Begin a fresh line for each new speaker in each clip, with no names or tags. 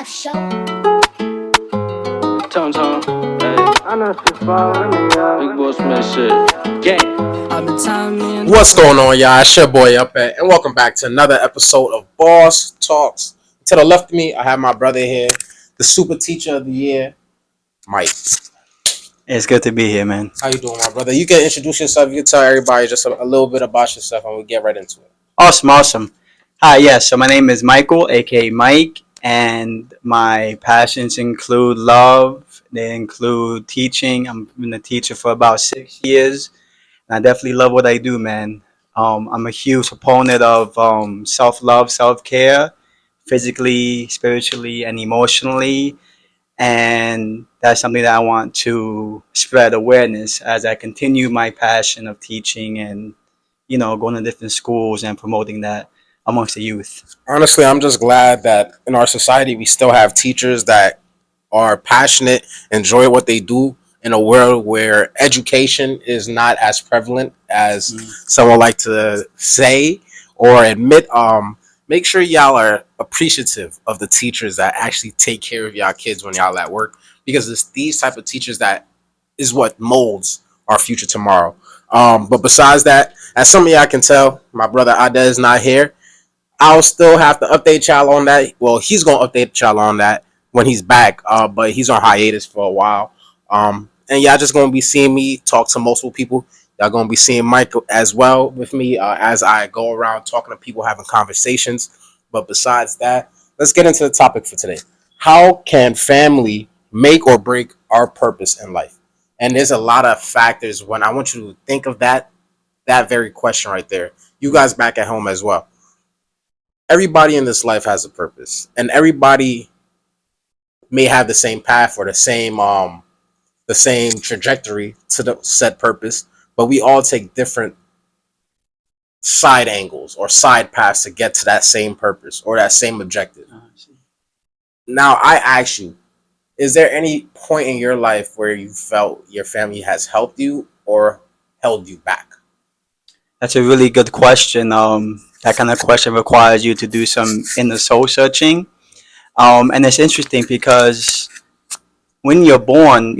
live show.
Tom Tom, hey, I know she's following me, Big Boss Man shit. Yeah.
What's going on, y'all? It's your boy Up At, and welcome back to another episode of Boss Talks. To the left of me, I have my brother here, the super teacher of the year, Mike.
It's good to be here, man.
How you doing, my brother? You can introduce yourself. You can tell everybody just a little bit about yourself, and we'll get right into it.
Awesome. Hi, yes. So my name is Michael, aka Mike, and my passions include love. They include teaching. I've been a teacher for about 6 years, and I definitely love what I do, man. I'm a huge proponent of self-love, self-care, physically, spiritually, and emotionally. And that's something that I want to spread awareness as I continue my passion of teaching and, going to different schools and promoting that amongst the youth.
Honestly, I'm just glad that in our society we still have teachers that are passionate, enjoy what they do in a world where education is not as prevalent as someone like to say or admit. Make sure y'all are appreciative of the teachers that actually take care of y'all kids when y'all at work, because it's these type of teachers that is what molds our future tomorrow. But besides that, as some of y'all can tell, my brother Ade is not here. I'll still have to update y'all on that. Well, he's gonna update y'all on that when he's back. But he's on hiatus for a while. And y'all just gonna be seeing me talk to multiple people. Y'all gonna be seeing Mike as well with me as I go around talking to people, having conversations. But besides that, let's get into the topic for today. How can family make or break our purpose in life? And there's a lot of factors when I want you to think of that very question right there. You guys back at home as well. Everybody in this life has a purpose, and everybody may have the same path or the same trajectory to the said purpose, but we all take different side angles or side paths to get to that same purpose or that same objective. Now, I ask you, is there any point in your life where you felt your family has helped you or held you back?
That's a really good question. That kind of question requires you to do some inner soul searching. And it's interesting because when you're born,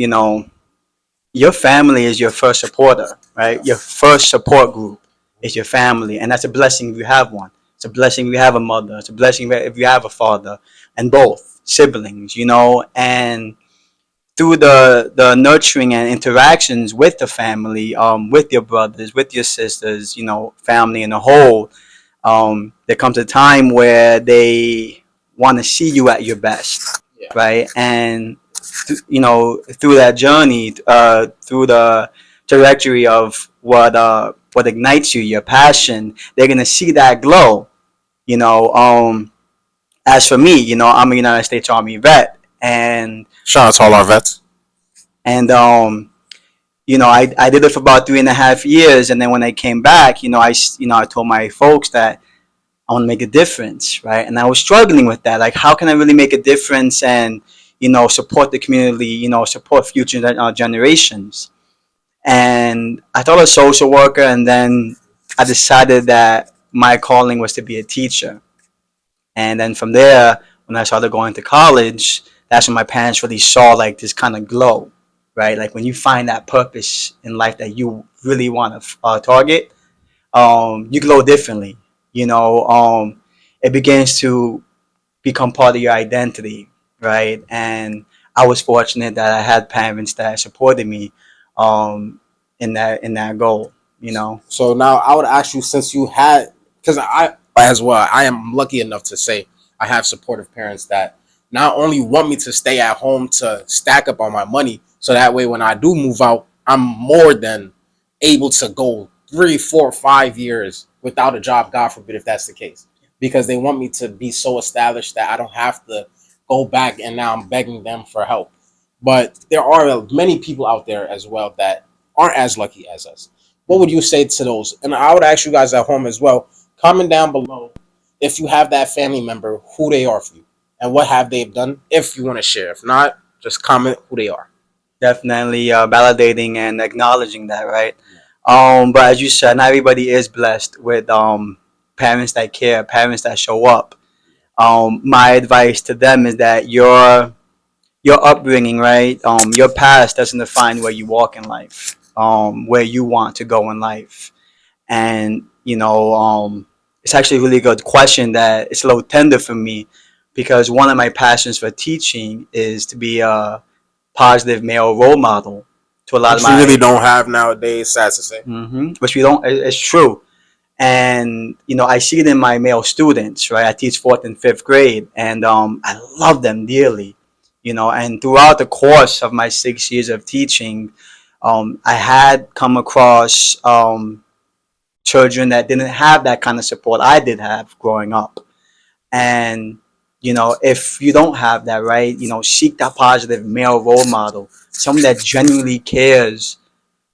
your family is your first supporter, right? Your first support group is your family. And that's a blessing if you have one. It's a blessing if you have a mother. It's a blessing if you have a father, and both siblings, and through the nurturing and interactions with the family, with your brothers, with your sisters, family in a whole, there comes a time where they want to see you at your best, right? And through that journey, through the trajectory of what ignites you, your passion, they're gonna see that glow. You know, as for me, I'm a United States Army vet, and
Shout out to all our vets.
and I did it for about 3.5 years, and then when I came back, I told my folks that I want to make a difference, right? And I was struggling with that, like how can I really make a difference and support the community, support future generations. And I thought a social worker, and then I decided that my calling was to be a teacher. And then from there, when I started going to college, that's when my parents really saw like this kind of glow, right? Like when you find that purpose in life that you really want to target, you glow differently. It begins to become part of your identity, right? And I was fortunate that I had parents that supported me in that goal.
So now I would ask you, since you had, because I as well, I am lucky enough to say I have supportive parents that not only want me to stay at home to stack up on my money, so that way when I do move out, I'm more than able to go 3, 4, 5 years without a job, God forbid if that's the case. Because they want me to be so established that I don't have to go back and now I'm begging them for help. But there are many people out there as well that aren't as lucky as us. What would you say to those? And I would ask you guys at home as well, comment down below if you have that family member, who they are for you and what have they done, if you want to share. If not, just comment who they are.
Definitely validating and acknowledging that, right? But as you said, not everybody is blessed with parents that care, parents that show up. My advice to them is that your upbringing, right? Your past doesn't define where you walk in life, where you want to go in life. And, it's actually a really good question that it's a little tender for me because one of my passions for teaching is to be a positive male role model to a lot of
Which we really
my,
don't have nowadays, sad to say.
which we don't, it's true. And, I see it in my male students, right? I teach fourth and fifth grade, and I love them dearly, and throughout the course of my 6 years of teaching, I had come across children that didn't have that kind of support I did have growing up. And, if you don't have that, right, seek that positive male role model, someone that genuinely cares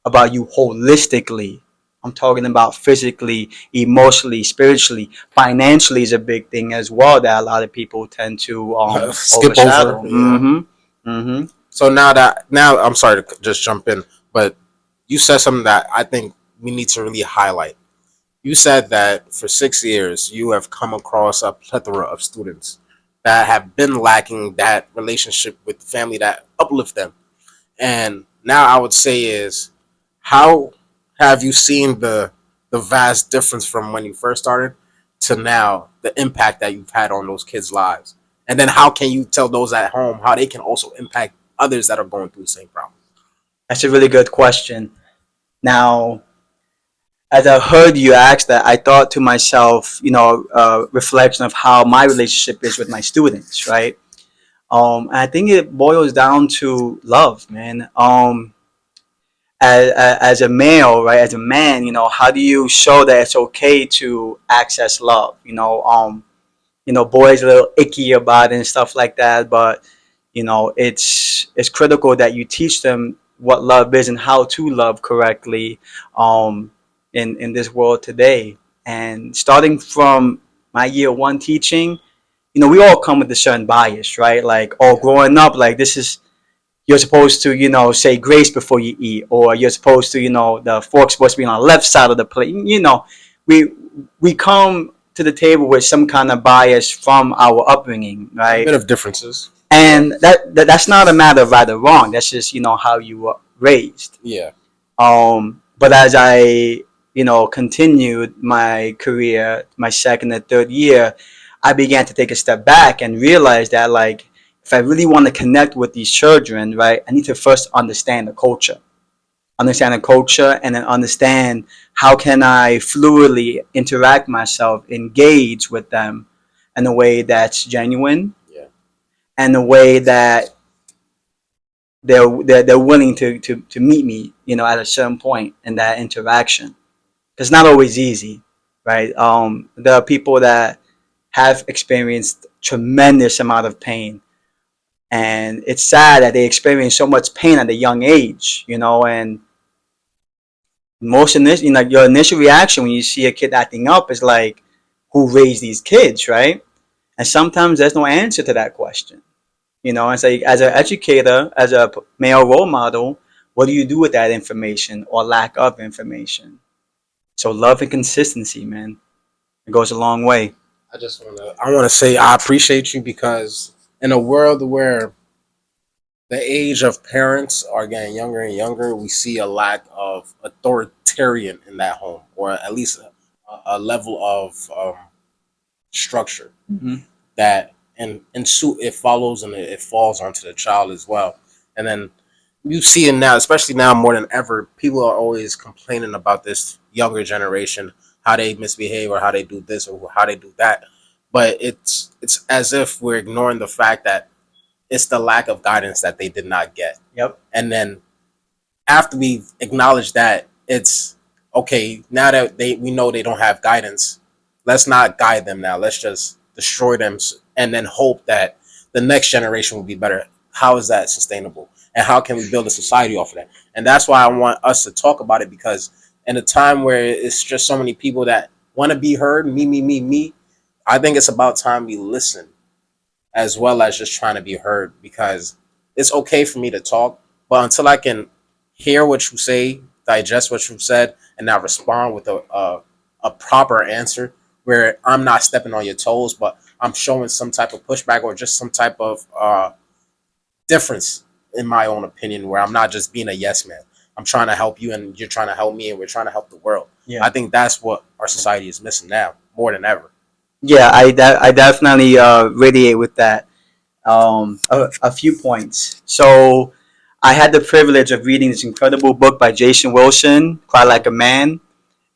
about you holistically. I'm talking about physically, emotionally, spiritually, financially is a big thing as well that a lot of people tend to
Skip over.
overshadow.
Yeah. So now I'm sorry to just jump in, but you said something that I think we need to really highlight. You said that for 6 years you have come across a plethora of students that have been lacking that relationship with the family that uplift them. And now I would say is how have you seen the vast difference from when you first started to now, the impact that you've had on those kids' lives? And then how can you tell those at home how they can also impact others that are going through the same problem?
That's a really good question. Now, as I heard you ask that, I thought to myself, reflection of how my relationship is with my students, right? And I think it boils down to love, man. As a male, right, as a man, how do you show that it's okay to access love? Boys are a little icky about it and stuff like that, but it's critical that you teach them what love is and how to love correctly, in this world today. And starting from my year one teaching, we all come with a certain bias, right? Like, oh, growing up, like this is you're supposed to, say grace before you eat, or you're supposed to, the fork's supposed to be on the left side of the plate. We we come to the table with some kind of bias from our upbringing,
A
right?
bit of differences. Yeah.
And that's not a matter of right or wrong. That's just how you were raised.
Yeah.
But as I, continued my career, my second and third year, I began to take a step back and realize that, like, if I really want to connect with these children, right, I need to first understand the culture, and then understand how can I fluidly interact myself, engage with them in a way that's genuine
Yeah.
and a way that they're willing to meet me, at a certain point in that interaction. It's not always easy, right? There are people that have experienced tremendous amount of pain, and it's sad that they experience so much pain at a young age, and most initial, your initial reaction when you see a kid acting up is like, who raised these kids, right? And sometimes there's no answer to that question. It's like, as an educator, as a male role model, what do you do with that information or lack of information? So love and consistency, man, it goes a long way.
I wanna say I appreciate you because in a world where the age of parents are getting younger and younger, we see a lack of authoritarian in that home, or at least a level of structure
Hmm.
that and suit it follows and it falls onto the child as well. And then you see it now, especially now more than ever, people are always complaining about this younger generation, how they misbehave or how they do this or how they do that. But it's as if we're ignoring the fact that it's the lack of guidance that they did not get.
Yep.
And then after we acknowledge that, it's okay, now that we know they don't have guidance, let's not guide them now. Let's just destroy them and then hope that the next generation will be better. How is that sustainable? And how can we build a society off of that? And that's why I want us to talk about it, because in a time where it's just so many people that want to be heard, me, I think it's about time we listen as well as just trying to be heard, because it's okay for me to talk, but until I can hear what you say, digest what you've said, and now respond with a proper answer where I'm not stepping on your toes, but I'm showing some type of pushback or just some type of difference, in my own opinion, where I'm not just being a yes man. I'm trying to help you, and you're trying to help me, and we're trying to help the world.
Yeah.
I think that's what our society is missing now more than ever.
Yeah, I definitely radiate with that. A few points. So I had the privilege of reading this incredible book by Jason Wilson, Cry Like a Man,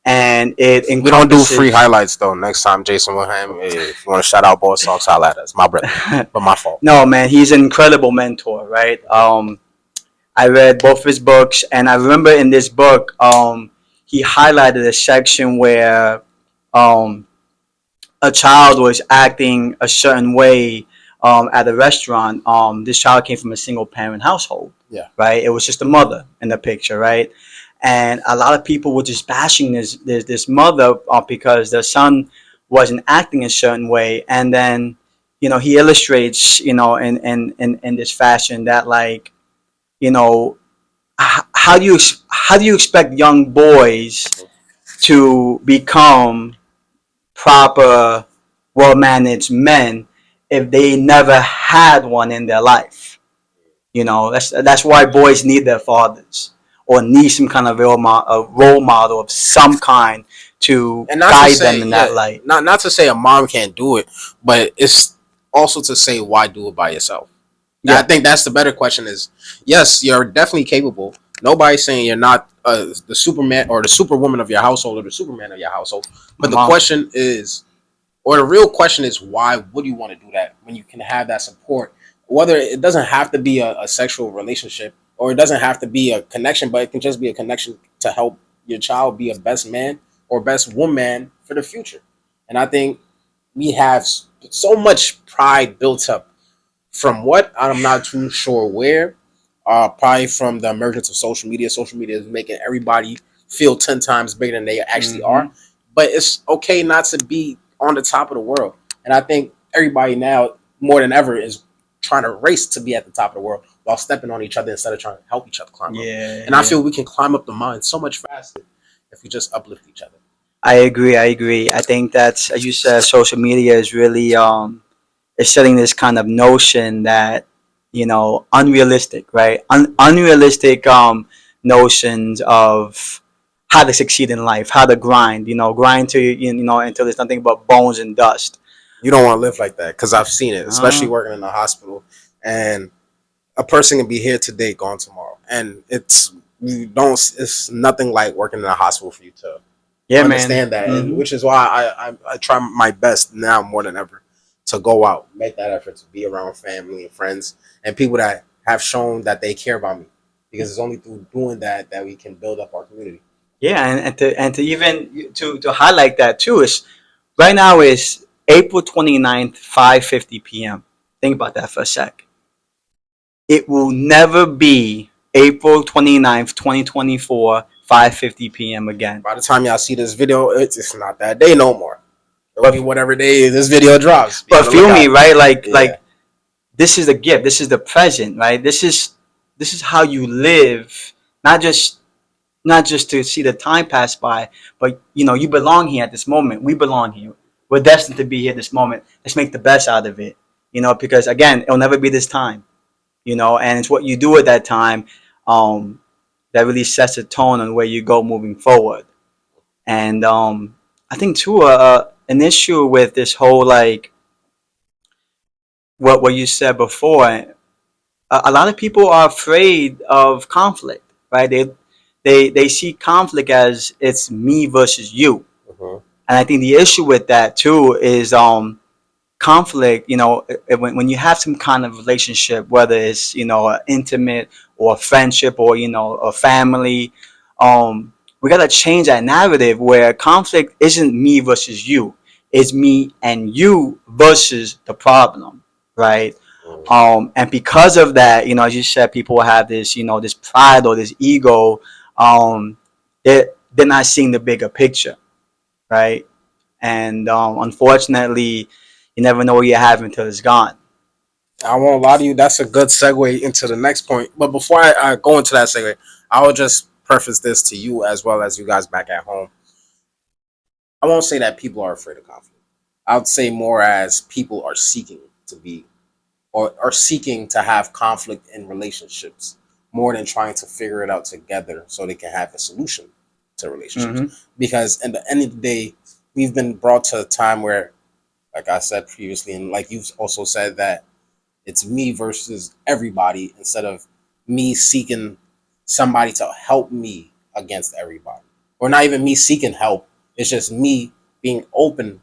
and it
We don't do free
encompasses.
highlights though. Next time, Jason Wilhelm, if you want to shout out BossTalks, holla at us. My brother, but my fault.
No, man, he's an incredible mentor, right? I read both his books, and I remember in this book, he highlighted a section where um, a child was acting a certain way at a restaurant. This child came from a single parent household,
Yeah.
right? It was just a mother in the picture, right? And a lot of people were just bashing this mother because the son wasn't acting a certain way. And then, he illustrates, in this fashion that, like, you know, how do you expect young boys to become proper, well managed men if they never had one in their life? That's why boys need their fathers or need some kind of a role model of some kind to
And not to
guide them
say,
in
yeah,
that light.
not to say a mom can't do it, but it's also to say why do it by yourself. I
Yeah,
think that's the better question. Is yes, you're definitely capable. Nobody's saying you're not the Superman or the Superwoman of your household or the Superman of your household.
my
But the
mom.
question is, or the real question is, why would you want to do that when you can have that support? Whether it doesn't have to be a sexual relationship or it doesn't have to be a connection, but it can just be a connection to help your child be a best man or best woman for the future. And I think we have so much pride built up from what I'm not too sure where. Probably from the emergence of social media. Social media is making everybody feel 10 times bigger than they actually
Hmm.
are. But it's okay not to be on the top of the world. And I think everybody now, more than ever, is trying to race to be at the top of the world while stepping on each other instead of trying to help each other climb up.
Yeah,
And I
yeah.
feel we can climb up the mountain so much faster if we just uplift each other.
I agree. I agree. I think that's, as you said, social media is really is setting this kind of notion that, unrealistic, right? Unrealistic notions of how to succeed in life, how to grind, grind to, until there's nothing but bones and dust.
You don't want to live like that because I've seen it, especially
Uh,
working in a hospital. And a person can be here today, gone tomorrow, and it's you don't. It's nothing like working in a hospital for you to
yeah, man.
understand that, and
Hmm.
which is why I try my best now more than ever to go out, make that effort to be around family and friends and people that have shown that they care about me, because it's only through doing that that we can build up our community.
Yeah, and to even to highlight that too is right now is April 29th, 5:50 p.m. Think about that for a sec. It will never be April 29th, 2024, 5:50 p.m. again.
By the time y'all see this video, it's not that day no more. It'll be
But
whatever day this video drops. Be on
but
the
feel me,
lookout.
right? Like
Yeah.
this is the gift. This is the present, right? This is how you live, not just not just to see the time pass by, but you belong here at this moment. We belong here. We're destined to be here this moment. Let's make the best out of it. Because again, it'll never be this time. And it's what you do at that time um, that really sets a tone on where you go moving forward. And I think too, an issue with this whole, like, what you said before, a lot of people are afraid of conflict, right? They see conflict as it's me versus you.
Mhm.
And I think the issue with that too is conflict. When you have some kind of relationship, whether it's an intimate or a friendship or a family, we gotta change that narrative where conflict isn't me versus you. It's me and you versus the problem, right? And because of that, as you said, people have this, this pride or this ego. Um, they're not seeing the bigger picture, right? And unfortunately, you never know what you have until it's gone.
I won't lie to you. That's a good segue into the next point. But before I go into that segue, I will just preface this to you as well as you guys back at home. I won't say that people are afraid of conflict. I would say more as people are seeking to be or are seeking to have conflict in relationships more than trying to figure it out together so they can have a solution to relationships.
Mm-hmm.
Because at the end of the day, we've been brought to a time where, like I said previously, and like you've also said, that it's me versus everybody instead of me seeking somebody to help me against everybody. Or not even me seeking help. It's just me being open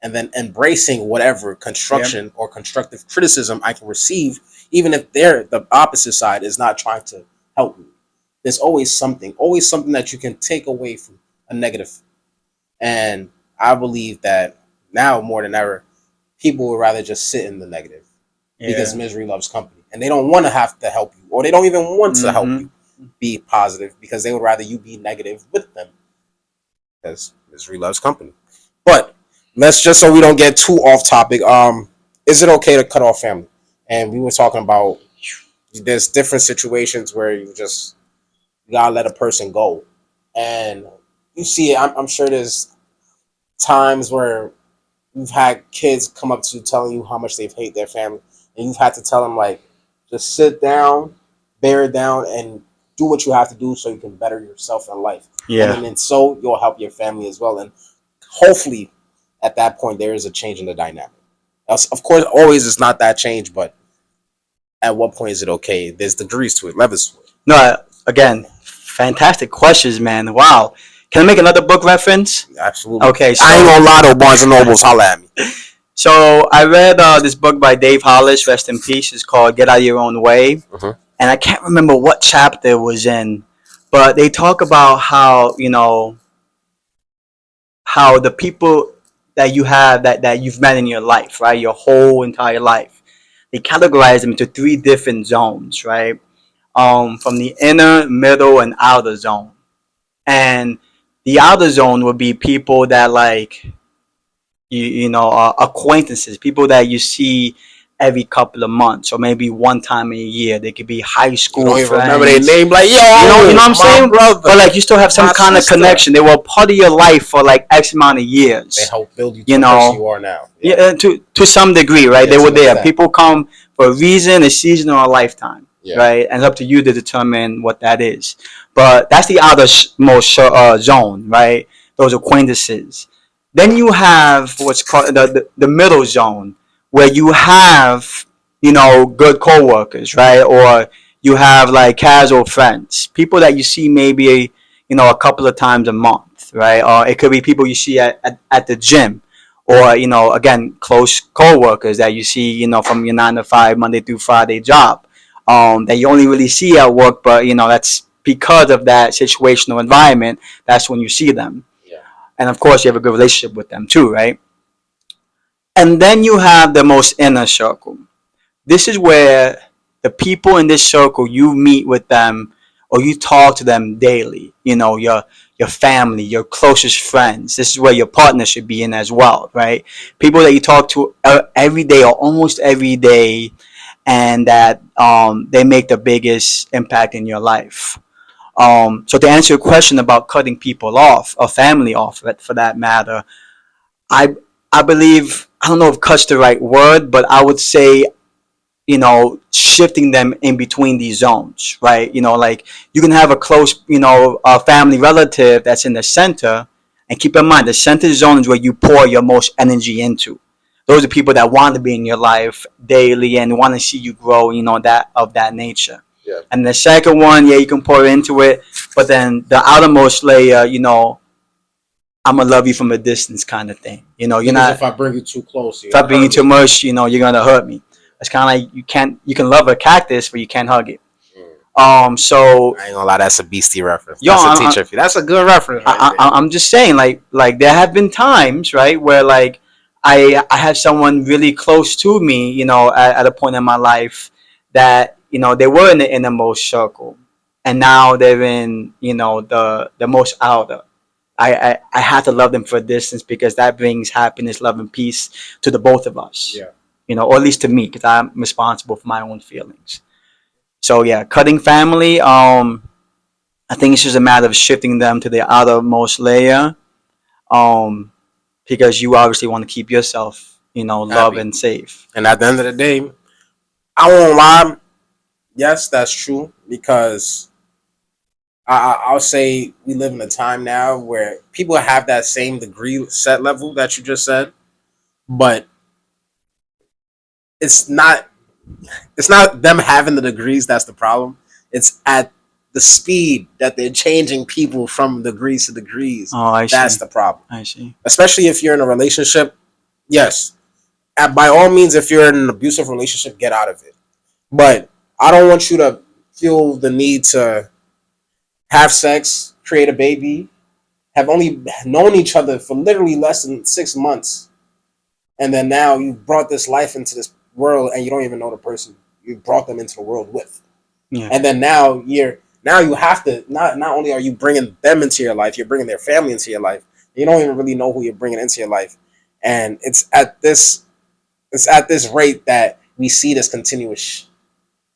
and then embracing whatever
Yeah.
construction or constructive criticism I can receive, even if they're the opposite side is not trying to help me. There's always something that you can take away from a negative. And I believe that now more than ever, people would rather just sit in the negative because
Yeah.
misery loves company. And they don't want to have to help you, or they don't even want to help
Mm-hmm.
you be positive because they would rather you be negative with them because misery loves company. But let's just so we don't get too off topic. Is it okay to cut off family? And we were talking about there's different situations where you gotta let a person go, and you see it. I'm sure there's times where you've had kids come up to you telling you how much they hate their family, and you've had to tell them like, just sit down, bear it down, and do what you have to do so you can better yourself in life, and
Yeah.
then so you'll help your family as well, and hopefully, at that point, there is a change in the dynamic. Of course, always it's not that change, but at what point is it okay? There's degrees to it, levels to it.
No, again, fantastic questions, man. Wow. Can I make another book reference?
Absolutely.
Okay,
I ain't
so
gonna lie to Barnes and Nobles. Holla at me.
so I read this book by Dave Hollis, rest in peace. It's called Get Out of Your Own Way,
Mhm.
and I can't remember what chapter it was in, but they talk about how how the people that you have that you've met in your life, right, your whole entire life, they categorize them into three different zones, right? From the inner, middle, and outer zone. And the outer zone would be people that like acquaintances, people that you see every couple of months or maybe one time in a year. They could be high
You
school
don't even remember their
friends.
name, like yo,
You know what I'm
my
saying?
brother,
But like you still have some
my
kind of
sister.
connection. They were part of your life for like X amount of
They
years.
help build you to
You
the person you
know,
are now.
yeah,
Yeah,
to some degree, right?
yeah,
They
to
were
an
there.
extent.
People come for a reason, a season, or a lifetime,
Yeah,
right? And it's up to you to determine what that is. But that's the outermost zone, right? Those acquaintances. Then you have what's called the middle zone, where you have good coworkers, right? Or you have like casual friends, people that you see maybe a couple of times a month, right? Or it could be people you see at the gym, or again, close co-workers that you see from your 9 to 5 Monday through Friday job, that you only really see at work, but that's because of that situational environment. That's when you see them,
yeah.
and of course you have a good relationship with them too, right? And then you have the most inner circle. This is where the people in this circle, you meet with them or you talk to them daily. Your family, your closest friends. This is where your partner should be in as well, right? People that you talk to every day or almost every day, and that they make the biggest impact in your life. So to answer your question about cutting people off, or family off, for that matter, I I believe, I don't know if cut's the right word, but I would say shifting them in between these zones, right? Like you can have a close, a family relative that's in the center, and keep in mind the center zone is where you pour your most energy into. Those are people that want to be in your life daily and want to see you grow, that of that nature.
Yeah.
And the second one, yeah, you can pour into it, but then the outermost layer, I'm gonna love you from a distance kind of thing. You're
Because
not.
if I bring you too close, you're
If I
gonna
bring you
hurt
too
me.
much, you're gonna hurt me. It's kind of like you can love a cactus, but you can't hug it. So
I ain't gonna lie, that's a beastie reference.
yo,
That's a teacher. That's a good reference right there.
I'm just saying, like there have been times, right, where like I have someone really close to me, at a point in my life that they were in the innermost circle, and now they're in the most outer. I have to love them for a distance because that brings happiness, love, and peace to the both of us.
Yeah.
Or at least to me, because I'm responsible for my own feelings. So yeah, cutting family. I think it's just a matter of shifting them to the outermost layer. Um, because you obviously want to keep yourself, love
Happy.
and safe.
And at the end of the day, I won't lie. Yes, that's true because I'll say we live in a time now where people have that same degree set level that you just said, but it's not it's not them having the degrees that's the problem. It's at the speed that they're changing people from degrees to degrees.
Oh, I
That's
see.
the problem.
I see.
Especially if you're in a relationship. Yes, by all means, if you're in an abusive relationship, get out of it. But I don't want you to feel the need to have sex, create a baby, have only known each other for literally less than 6 months, and then now you brought this life into this world and you don't even know the person you brought them into the world with.
Yeah.
And then now you have to not only are you bringing them into your life, you're bringing their family into your life. You don't even really know who you're bringing into your life, and it's at this rate that we see this continuous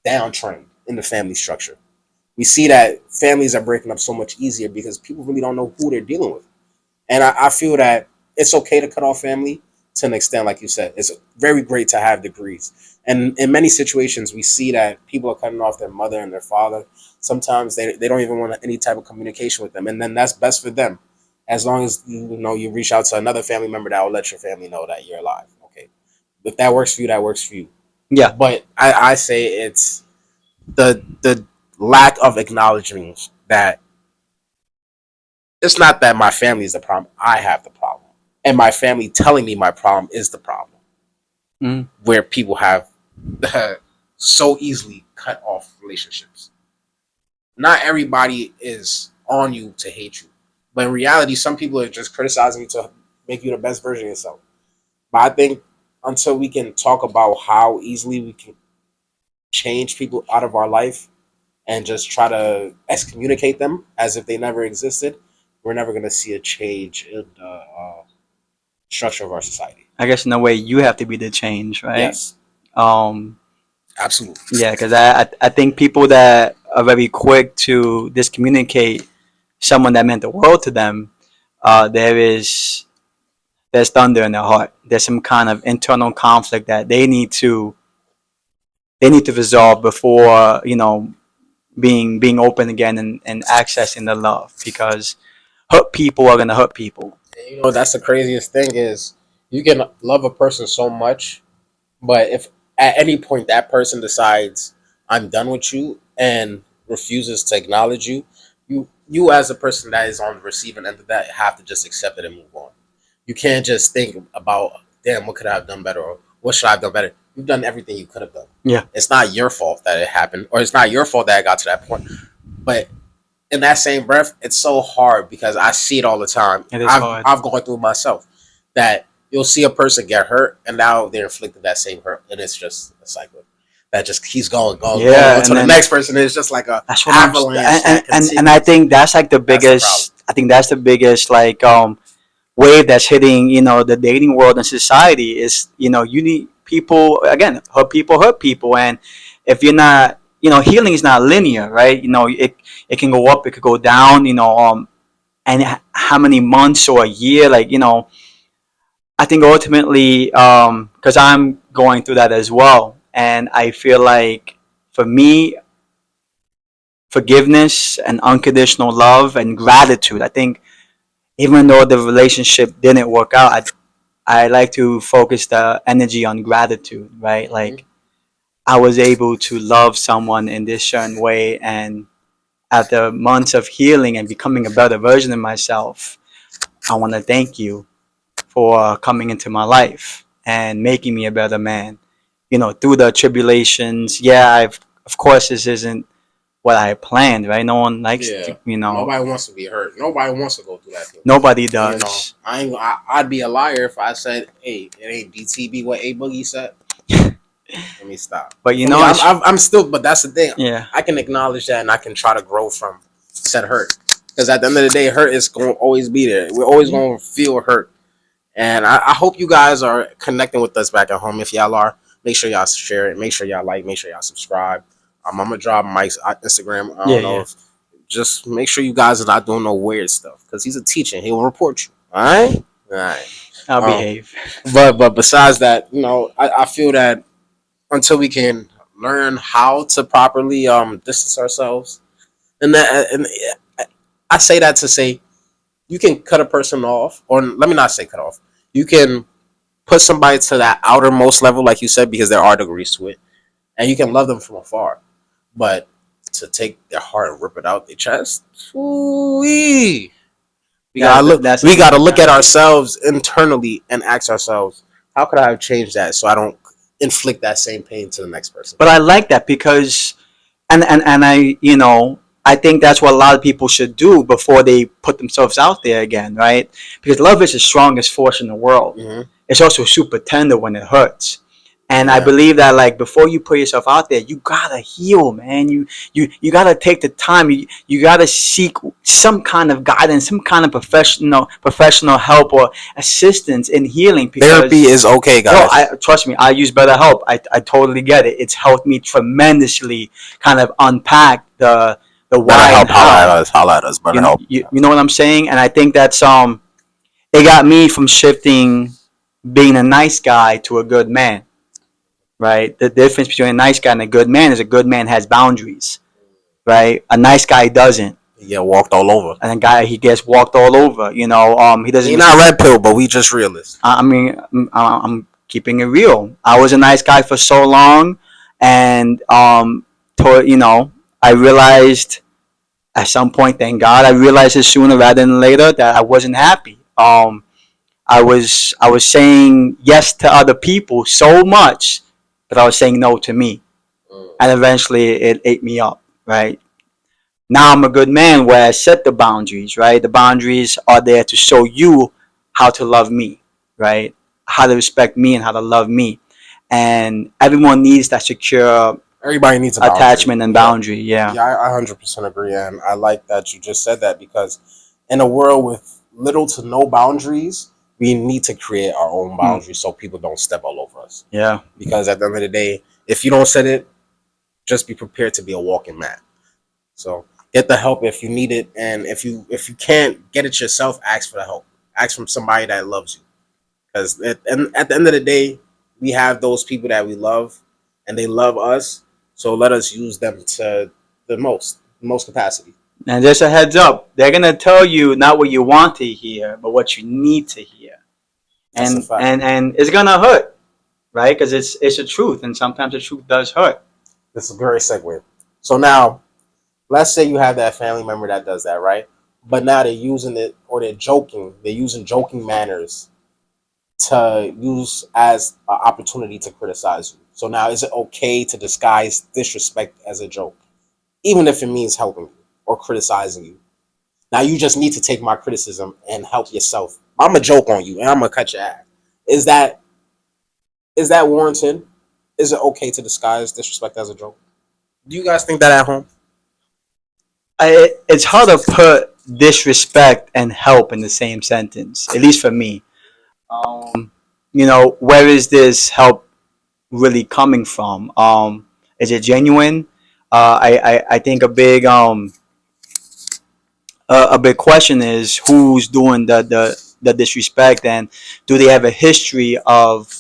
downtrend in the family structure. We see that families are breaking up so much easier because people really don't know who they're dealing with. And I feel that it's okay to cut off family to an extent, like you said. It's very great to have degrees. And in many situations, we see that people are cutting off their mother and their father. Sometimes they don't even want any type of communication with them. And then that's best for them. As long as you reach out to another family member that will let your family know that you're alive. Okay. If that works for you, that works for you.
Yeah.
But I say it's the lack of acknowledging that it's not that my family is the problem. I have the problem. And my family telling me my problem is the problem.
Mm.
Where people have so easily cut off relationships. Not everybody is on you to hate you. But in reality, some people are just criticizing you to make you the best version of yourself. But I think until we can talk about how easily we can change people out of our life and just try to excommunicate them as if they never existed, we're never going to see a change in the structure of our society.
I guess in a way you have to be the change, right?
Yes,
Um,
absolutely.
yeah, because I think people that are very quick to discommunicate someone that meant the world to them, there's thunder in their heart. There's some kind of internal conflict that they need to resolve before being open again and accessing the love, because hurt people are gonna hurt people.
And that's the craziest thing is you can love a person so much, but if at any point that person decides I'm done with you and refuses to acknowledge you, you as a person that is on the receiving end of that have to just accept it and move on. You can't just think about, damn, what could I have done better, or what should I have done better. You've done everything you could have done.
Yeah.
It's not your fault that it happened, or it's not your fault that it got to that point. But in that same breath, it's so hard because I see it all the time.
It is hard.
I've gone through it myself that you'll see a person get hurt and now they're inflicted that same hurt, and it's just a cycle that just keeps going
Yeah,
until the next person. It's just like a
That's what I'm
avalanche
and I think that's like the
That's the
biggest. I think that's the biggest wave that's hitting the dating world and society is you need people again, hurt people, and if you're not, healing is not linear, right? It can go up, it could go down, and how many months or a year, like I think ultimately, because I'm going through that as well, and I feel like for me, forgiveness and unconditional love and gratitude. I think even though the relationship didn't work out, I like to focus the energy on gratitude, right? Like I was able to love someone in this certain way, and after months of healing and becoming a better version of myself, I want to thank you for coming into my life and making me a better man. Through the tribulations, yeah, of course this isn't what I planned, right? No one likes
Yeah.
to,
Nobody wants to be hurt. Nobody wants to go through that thing.
nobody
You know,
does.
I'd be a liar if I said, "Hey, it ain't BTB what A Boogie said." Let me stop.
But
For me, I'm still, but that's the thing.
yeah,
I can acknowledge that and I can try to grow from said hurt. Because at the end of the day, hurt is going to always be there. We're always going to feel hurt. And I hope you guys are connecting with us back at home. If y'all are, make sure y'all share it. Make sure y'all like. Make sure y'all subscribe. I'm going to drop Mike's Instagram. I
yeah,
don't know.
yeah.
Just make sure you guys are not doing no weird stuff. Because he's a teacher. He'll report you. All right? All right.
I'll
Um,
behave.
but besides that, I feel that until we can learn how to properly distance ourselves, and I say that to say you can cut a person off, or let me not say cut off. You can put somebody to that outermost level, like you said, because there are degrees to it, and you can love them from afar. But to take their heart and rip it out their chest, ooh-wee.
That's
We
a
gotta
different
look
kind
at
of beast.
ourselves internally and ask ourselves, how could I have changed that so I don't inflict that same pain to the next person?
But I like that because and I I think that's what a lot of people should do before they put themselves out there again, right? Because love is the strongest force in the world.
Mm-hmm.
It's also super tender when it hurts. And I
Yeah,
believe that like before you put yourself out there, you gotta heal, man. You gotta take the time. You gotta seek some kind of guidance, some kind of professional help or assistance in healing
therapy
because
is okay,
no,
guys.
I trust me. I use BetterHelp. I totally get it. It's helped me tremendously, kind of unpack the
Better
why and
help, holla at
how.
us, holla at us. Better help.
You know what I'm saying? And I think that's it got me from shifting being a nice guy to a good man. Right. The difference between a nice guy and a good man is a good man has boundaries. Right. A nice guy doesn't.
You get walked all over.
And a guy he gets walked all over. He doesn't
You're
even
not
see.
red pill, but we just realists.
I mean, I'm keeping it real. I was a nice guy for so long, and I realized at some point, thank God, I realized it sooner rather than later that I wasn't happy. I was saying yes to other people so much, but I was saying no to me, and eventually it ate me up. Right now, I'm a good man where I set the boundaries. Right, the boundaries are there to show you how to love me. Right, how to respect me and how to love me, and everyone needs that secure
Everybody needs a boundary.
attachment and
Yeah,
boundary. Yeah,
yeah, I 100% agree, and I like that you just said that because in a world with little to no boundaries, we need to create our own
mm,
boundaries so people don't step all over us.
yeah.
Because at the end of the day, if you don't set it, just be prepared to be a walking mat. So get the help if you need it, and if you can't get it yourself, ask for the help. Ask from somebody that loves you. Because at the end of the day, we have those people that we love, and they love us. So let us use them to the most capacity.
And just a heads up, they're gonna tell you not what you want to hear, but what you need to hear,
That's a
and
fact.
and it's gonna hurt, right? Because it's the truth, and sometimes the truth does hurt.
This is a great segue. So now, let's say you have that family member that does that, right? But now they're using it, or they're joking. They're using joking manners to use as an opportunity to criticize you. So now, is it okay to disguise disrespect as a joke, even if it means helping you or criticizing you? Now you just need to take my criticism and help yourself. I'm a joke on you, and I'm gonna cut your ass. Is that is that warranted? Is it okay to disguise disrespect as a joke? Do you guys think that at home?
It's hard to put disrespect and help in the same sentence, at least for me. Where is this help really coming from? Is it genuine? I think a big question is who's doing the disrespect, and do they have a history of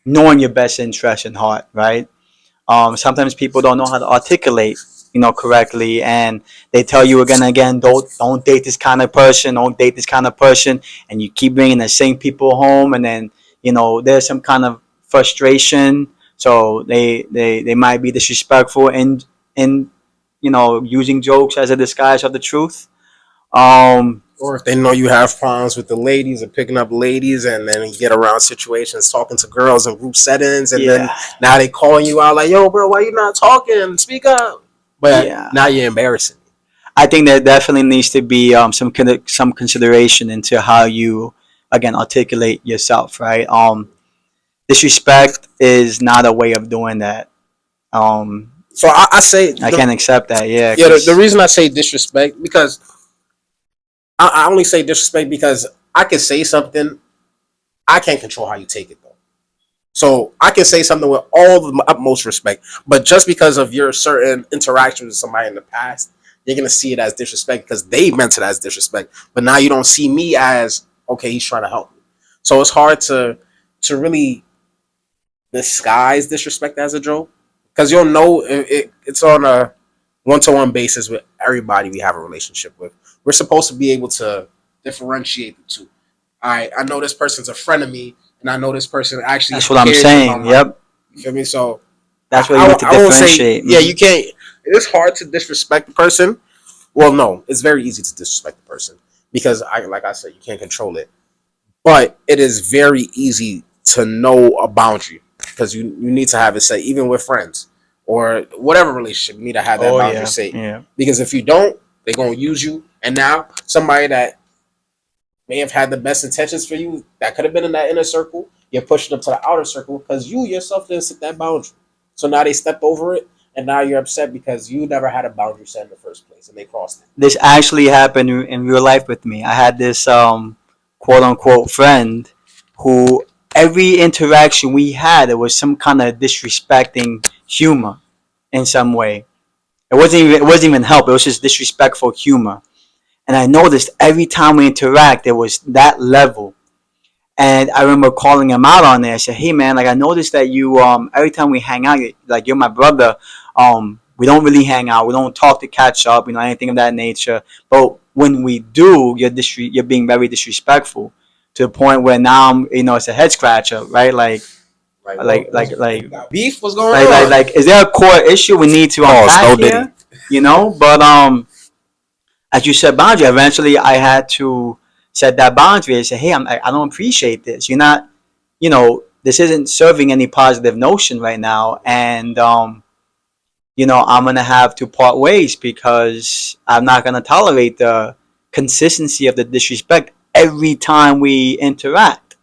knowing your best interest in heart, right? Sometimes people don't know how to articulate, correctly, and they tell you again and again, don't date this kind of person, don't date this kind of person, and you keep bringing the same people home, and then there's some kind of frustration, so they might be disrespectful in using jokes as a disguise of the truth. Um,
Or if they know you have problems with the ladies and picking up ladies, and then you get around situations talking to girls in group settings, and then
yeah,
now they calling you out like, "Yo, bro, why you not talking? Speak up!" But
yeah.
now you're embarrassing.
I think there definitely needs to be some consideration into how you again articulate yourself, right? Disrespect is not a way of doing that. Um,
So I say,
I can't accept that. Yeah,
yeah, the
because
reason I say disrespect, because I only say disrespect because I can say something. I can't control how you take it though. So I can say something with all the utmost respect, but just because of your certain interactions with somebody in the past, you're gonna see it as disrespect because they meant it as disrespect. But now you don't see me as okay. He's trying to help me. So it's hard to really disguise disrespect as a joke because you'll know it's on a one-to-one basis with everybody we have a relationship with. We're supposed to be able to differentiate the two. I know this person's a friend of me, and I know this person actually
That's what I'm
cares about
saying.
my.
Yep.
You feel me? So
That's what you need to
I won't say
differentiate.
yeah. You can't. It's hard to disrespect the person. Well, no, it's very easy to disrespect the person because like I said, you can't control it. But it is very easy to know a boundary because you need to have it set, even with friends or whatever relationship. You need to have that
Oh
boundary
yeah,
set
yeah.
because if you don't, they're gonna use you. And now somebody that may have had the best intentions for you that could have been in that inner circle, you're pushing them to the outer circle because you yourself didn't set that boundary. So now they stepped over it, and now you're upset because you never had a boundary set in the first place, and they crossed it.
This actually happened in real life with me. I had this quote unquote friend who every interaction we had, it was some kind of disrespecting humor in some way. It wasn't even help. It was just disrespectful humor. And I noticed every time we interact, it was that level. And I remember calling him out on it. I said, "Hey man, like I noticed that you every time we hang out, like you're my brother. We don't really hang out. We don't talk to catch up, anything of that nature. But when we do, you're being very disrespectful to the point where now it's a head scratcher, right?
Like,
Like
what
like
was
like
beef? What's going
like like
on?
like is there a core issue we need to
Pause.
unpack
No Diddy.
here? But as you said, boundary. Eventually, I had to set that boundary and say, "Hey, I don't appreciate this. You're not, this isn't serving any positive notion right now, and I'm gonna have to part ways because I'm not gonna tolerate the consistency of the disrespect every time we interact."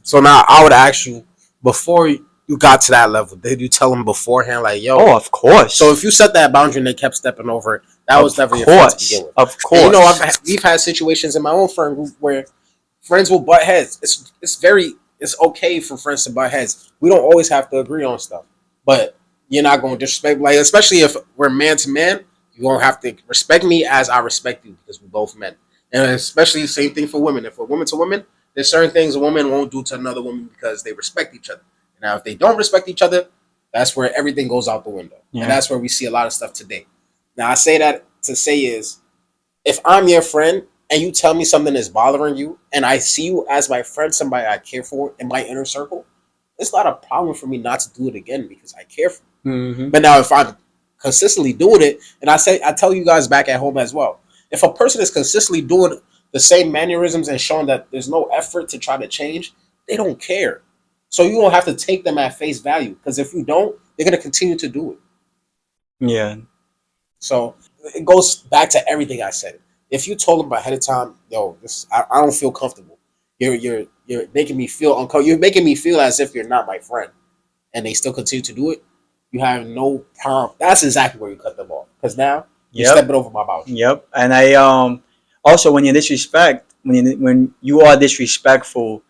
So now I would ask you before you got to that level, did you tell them beforehand, like, yo?
Oh, of course.
So if you set that boundary and they kept stepping over it, that was never your friend to begin with.
Of
And
course.
we've had situations in my own friend group where friends will butt heads. It's okay for friends to butt heads. We don't always have to agree on stuff, but you're not going to disrespect. Like especially if we're man to man, you won't have to respect me as I respect you because we're both men. And especially the same thing for women. If we're women to women, there's certain things a woman won't do to another woman because they respect each other. Now, if they don't respect each other, that's where everything goes out the window,
Yeah.
and that's where we see a lot of stuff today. Now, I say that to say is if I'm your friend and you tell me something is bothering you, and I see you as my friend, somebody I care for in my inner circle, it's not a problem for me not to do it again because I care for you.
Mm-hmm.
But now, if I'm consistently doing it, and I tell you guys back at home as well, if a person is consistently doing the same mannerisms and showing that there's no effort to try to change, they don't care. So you don't have to take them at face value because if you don't, they're gonna continue to do it.
Yeah.
So it goes back to everything I said. If you told them ahead of time, yo, I don't feel comfortable. You're making me feel uncomfortable. You're making me feel as if you're not my friend, and they still continue to do it. You have no problem. That's exactly where you cut them off. Because now you're
Yep.
stepping over my boundary.
Yep. And I also when you are disrespectful,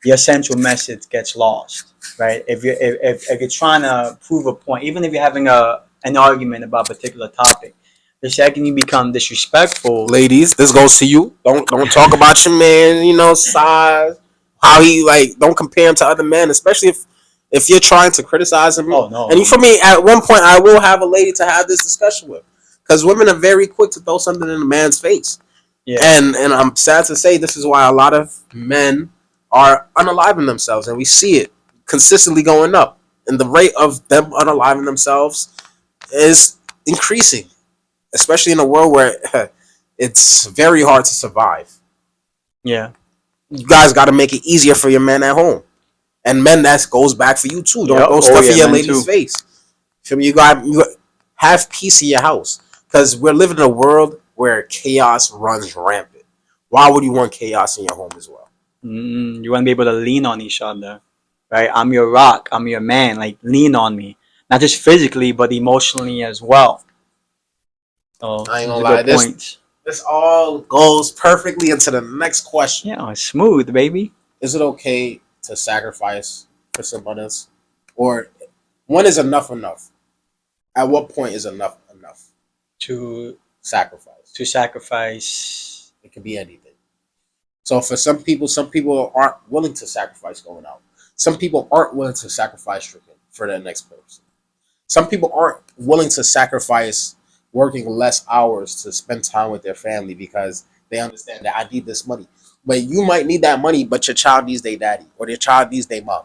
your central message gets lost, right? If you're trying to prove a point, even if you're having an argument about a particular topic, the second you become disrespectful,
Ladies, this goes to you. Don't talk about your man. Size, how he like. Don't compare him to other men, especially if you're trying to criticize him.
oh no,
And you, for me, at one point, I will have a lady to have this discussion with, because women are very quick to throw something in a man's face.
yeah,
And I'm sad to say this is why a lot of men are unaliving themselves, and we see it consistently going up, and the rate of them unaliving themselves is increasing, especially in a world where it's very hard to survive.
yeah,
You guys got to make it easier for your men at home, and men that goes back for you too. Don't
yep.
throw
Oh
stuff
yeah,
in your
men
lady's
too.
face. Feel me? You have peace in your house because we're living in a world where chaos runs rampant. Why would you want chaos in your home as well?
You want to be able to lean on each other, right? I'm your rock. I'm your man. Like lean on me, not just physically but emotionally as well. Oh,
I ain't
those
gonna
are
lie.
good
This
points.
this all goes perfectly into the next question.
Yeah, smooth, baby.
Is it okay to sacrifice for someone else, or when is enough enough? At what point is enough enough?
To
Sacrifice.
sacrifice.
It could be anything. So for some people aren't willing to sacrifice going out. Some people aren't willing to sacrifice drinking for their next person. Some people aren't willing to sacrifice working less hours to spend time with their family because they understand that I need this money. But you might need that money, but your child needs their daddy or their child needs their mom.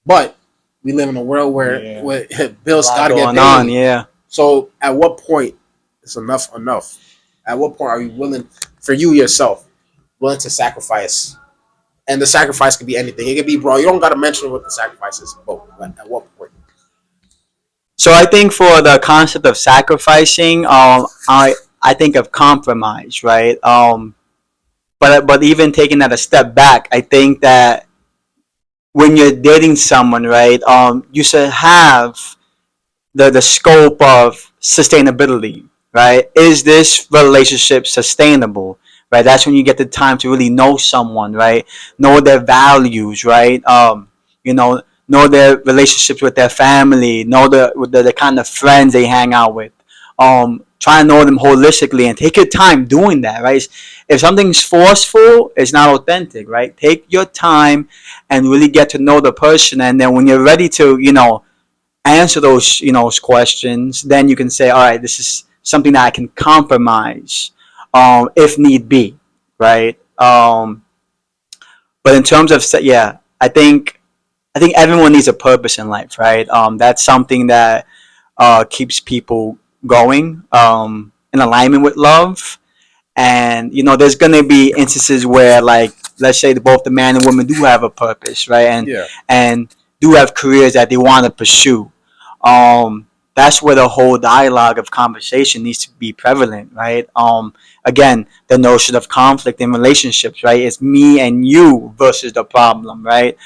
But we live in a world
Yeah.
where
A
bills
lot
gotta get
going on.
paid.
Yeah.
So at what point is enough enough? At what point are you willing for you yourself willing to sacrifice? And the sacrifice could be anything. It could be, bro. You don't gotta mention what the sacrifice is, but at what point?
So I think for the concept of sacrificing, I think of compromise, right? But even taking that a step back, I think that when you're dating someone, right, you should have the scope of sustainability, right? Is this relationship sustainable? Right, that's when you get the time to really know someone, right? Know their values, right? You know their relationships with their family, know the kind of friends they hang out with. Try to know them holistically and take your time doing that, right? If something's forceful, it's not authentic, right? Take your time and really get to know the person, and then when you're ready to, answer those questions, then you can say, all right, this is something that I can compromise, if need be, right? But in terms of, yeah, I think everyone needs a purpose in life, right? That's something that keeps people going, in alignment with love. And there's gonna be instances where, like, let's say both the man and woman do have a purpose, right? and
Yeah.
and do have careers that they want to pursue. That's where the whole dialogue of conversation needs to be prevalent, right? Again, the notion of conflict in relationships, right? It's me and you versus the problem, right?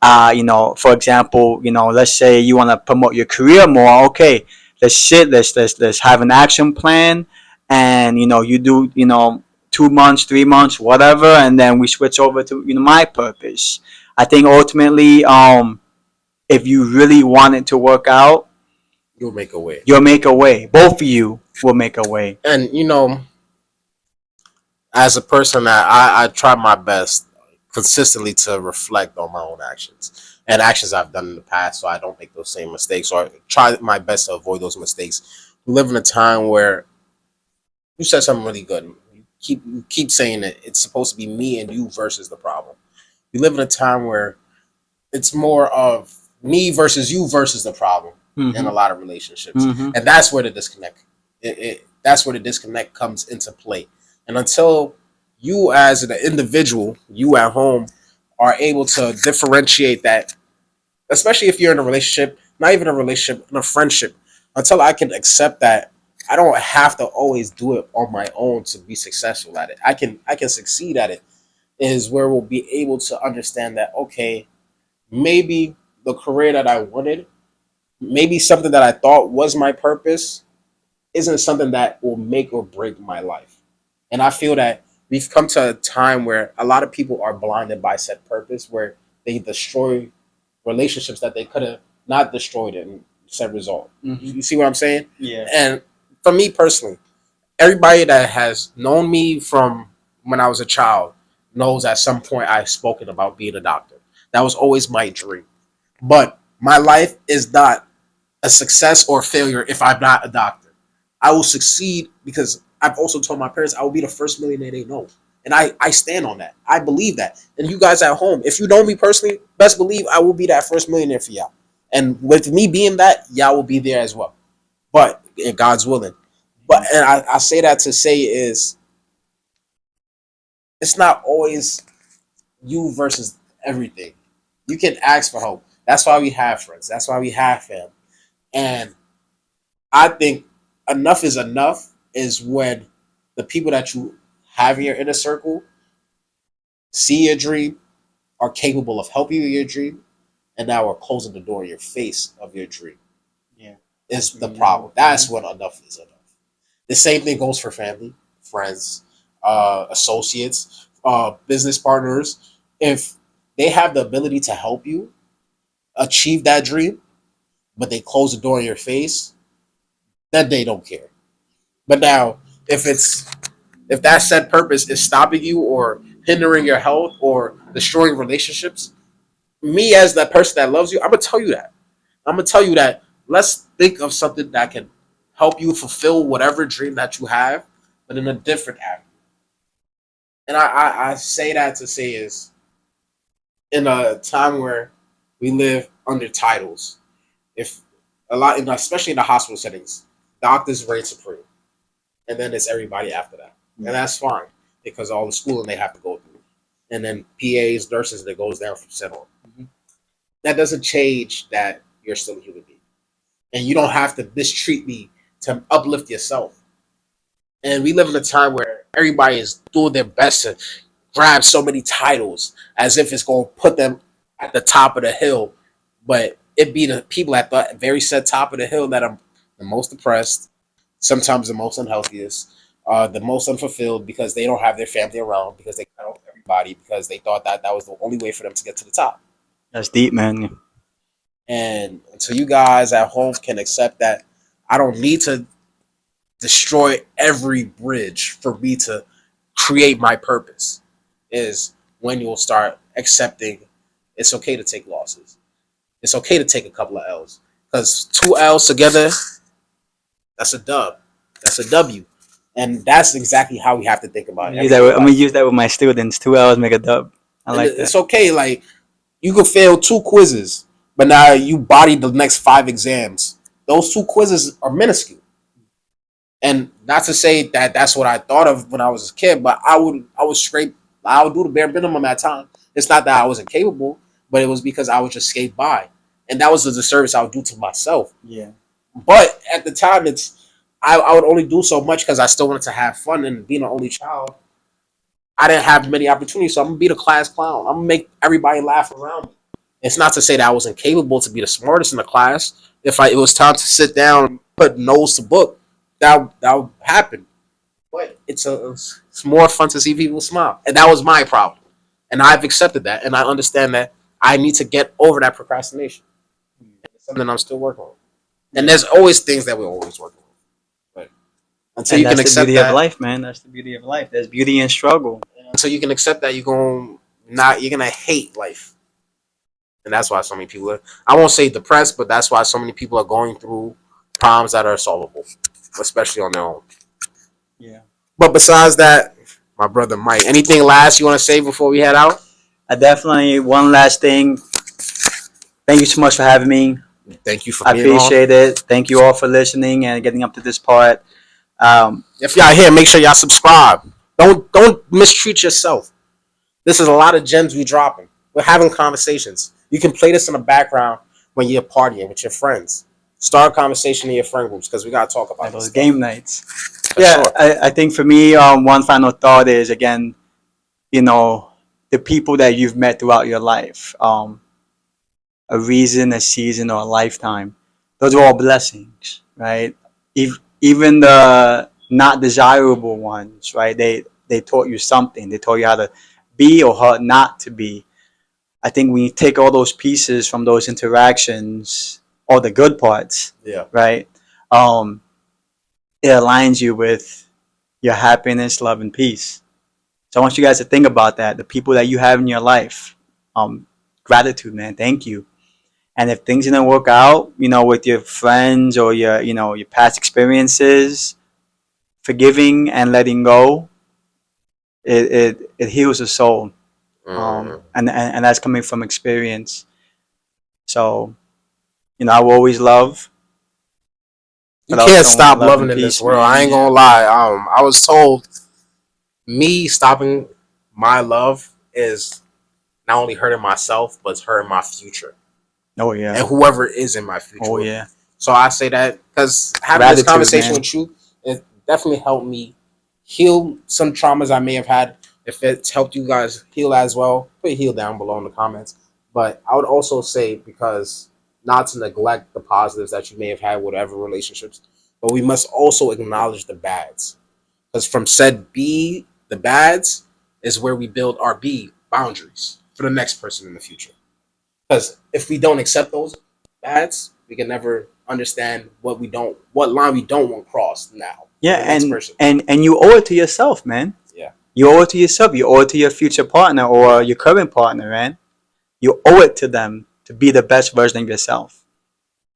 For example, let's say you want to promote your career more. Okay, let's sit, let's have an action plan, and you do 2 months, 3 months, whatever, and then we switch over to my purpose. I think ultimately, if you really want it to work out,
You'll make a way.
you'll make a way. Both of you will make a way.
And as a person that I try my best consistently to reflect on my own actions and actions I've done in the past so I don't make those same mistakes or try my best to avoid those mistakes. We live in a time where you said something really good. You keep saying that it's supposed to be me and you versus the problem. We live in a time where it's more of me versus you versus the problem in a
Mm-hmm.
lot of relationships,
Mm-hmm.
and that's where the disconnect. That's where the disconnect comes into play. And until you, as an individual, you at home, are able to differentiate that, especially if you're in a relationship, not even a relationship, in a friendship, until I can accept that I don't have to always do it on my own to be successful at it. I can succeed at it. Is where we'll be able to understand that, okay, maybe the career that I wanted, maybe something that I thought was my purpose, isn't something that will make or break my life. And I feel that we've come to a time where a lot of people are blinded by said purpose, where they destroy relationships that they could have not destroyed in said result.
Mm-hmm.
You see what I'm saying?
Yeah.
And for me personally, everybody that has known me from when I was a child knows at some point I've spoken about being a doctor. That was always my dream. But my life is not a success or failure if I'm not a doctor. I will succeed because I've also told my parents I will be the first millionaire they know. And I stand on that. I believe that. And you guys at home, if you know me personally, best believe I will be that first millionaire for y'all. And with me being that, y'all will be there as well. But in God's willing. But and I say that to say is it's not always you versus everything. You can ask for help. That's why we have friends. That's why we have family. And I think enough is enough is when the people that you have in your inner circle see your dream, are capable of helping you with your dream, and now are closing the door in your face of your dream.
Yeah.
Is the problem. That's when enough is enough. The same thing goes for family, friends, associates, business partners. If they have the ability to help you achieve that dream, but they close the door in your face, then they don't care. But now, if it's if that said purpose is stopping you or hindering your health or destroying relationships, me as that person that loves you, I'm gonna tell you that. I'm gonna tell you that. Let's think of something that can help you fulfill whatever dream that you have, but in a different avenue. And I say that to say is in a time where we live under titles, if a lot, especially in the hospital settings, doctors reign supreme, and then it's everybody after that, and that's fine because all the schooling they have to go through, and then PAs, nurses, that goes down from set on. Mm-hmm. That doesn't change that you're still a human being, and you don't have to mistreat me to uplift yourself. And we live in a time where everybody is doing their best to grab so many titles as if it's going to put them at the top of the hill, but it be the people at the very set top of the hill that are the most depressed, sometimes the most unhealthiest, the most unfulfilled because they don't have their family around because they cut off everybody because they thought that that was the only way for them to get to the top.
That's deep, man.
And until you guys at home can accept that, I don't need to destroy every bridge for me to create my purpose, is when you'll start accepting it's okay to take losses. It's okay to take a couple of L's. Because 2 L's together, that's a dub. That's a W. And that's exactly how we have to think about it.
I'm gonna use that with my students. 2 L's make a dub. I like that.
It's okay. Like, you could fail 2 quizzes, but now you bodied the next 5 exams. Those 2 quizzes are minuscule. And not to say that that's what I thought of when I was a kid, but I would do the bare minimum at times. It's not that I wasn't capable, but it was because I would just skate by. And that was the disservice I would do to myself.
Yeah.
But at the time, I would only do so much because I still wanted to have fun. And being an only child, I didn't have many opportunities. So I'm going to be the class clown. I'm going to make everybody laugh around me. It's not to say that I wasn't capable to be the smartest in the class. If it was time to sit down and put nose to book, that would happen. But it's more fun to see people smile. And that was my problem. And I've accepted that. And I understand that I need to get over that procrastination. It's something I'm still working on. And there's always things that we're always working on. But until you can accept that. That's the beauty
of life, man. That's the beauty of life. There's beauty in struggle.
Until you can accept that, you're gonna hate life. And that's why so many people are, I won't say depressed, but that's why so many people are going through problems that are solvable, especially on their own.
Yeah.
But besides that, my brother Mike, anything last you want to say before we head out?
One last thing. Thank you so much for having me.
Thank you for
being on. I appreciate it. Thank you all for listening and getting up to this part.
If y'all here, make sure y'all subscribe. Don't mistreat yourself. This is a lot of gems we dropping. We're having conversations. You can play this in the background when you're partying with your friends. Start a conversation in your friend groups because we gotta talk about
those game nights.
For sure.
I think for me, one final thought is, again, the people that you've met throughout your life, a reason, a season, or a lifetime. Those are all blessings, right? Even the not desirable ones, right? They taught you something. They taught you how to be or how not to be. I think when you take all those pieces from those interactions, all the good parts, right? It aligns you with your happiness, love, and peace. So I want you guys to think about that. The people that you have in your life, gratitude, man. Thank you. And if things didn't work out, with your friends or your past experiences, forgiving and letting go, it heals the soul. And that's coming from experience. So, I will always love.
You can't stop loving in this world. Man. I ain't gonna lie. I was told me stopping my love is not only hurting myself, but it's hurting my future.
Oh yeah.
And whoever is in my future.
Oh yeah.
So I say that because having this conversation with you, it definitely helped me heal some traumas I may have had. If it's helped you guys heal as well, put heal down below in the comments. But I would also say, because not to neglect the positives that you may have had with whatever relationships, but we must also acknowledge the bads. Because from said B, the bads is where we build our B boundaries for the next person in the future. Because if we don't accept those bads, we can never understand what line we don't want crossed now.
Yeah, and you owe it to yourself, man.
Yeah.
You owe it to yourself. You owe it to your future partner or your current partner, man. You owe it to them to be the best version of yourself.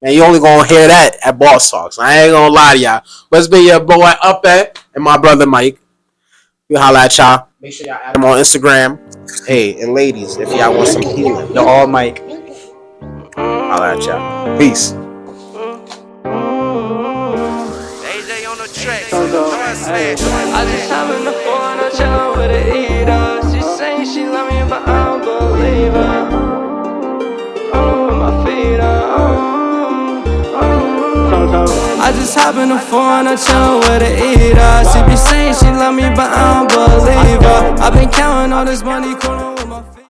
And you only gonna hear that at Boss Talks. I ain't gonna lie to y'all. Let's be your boy Up At and my brother Mike. You holla at y'all. Make sure y'all add them on Instagram. Hey, and ladies, if y'all want some healing,
The All Mike.
holla at y'all. Peace.
AJ on the track. I just having the fun, I'm chillin' with the eater. She saying she love me, but I don't believe her. With my feet up. I just hop in the phone, I'm chillin' with the eater. She be saying she love me, but I don't believe her. I been counting all this money,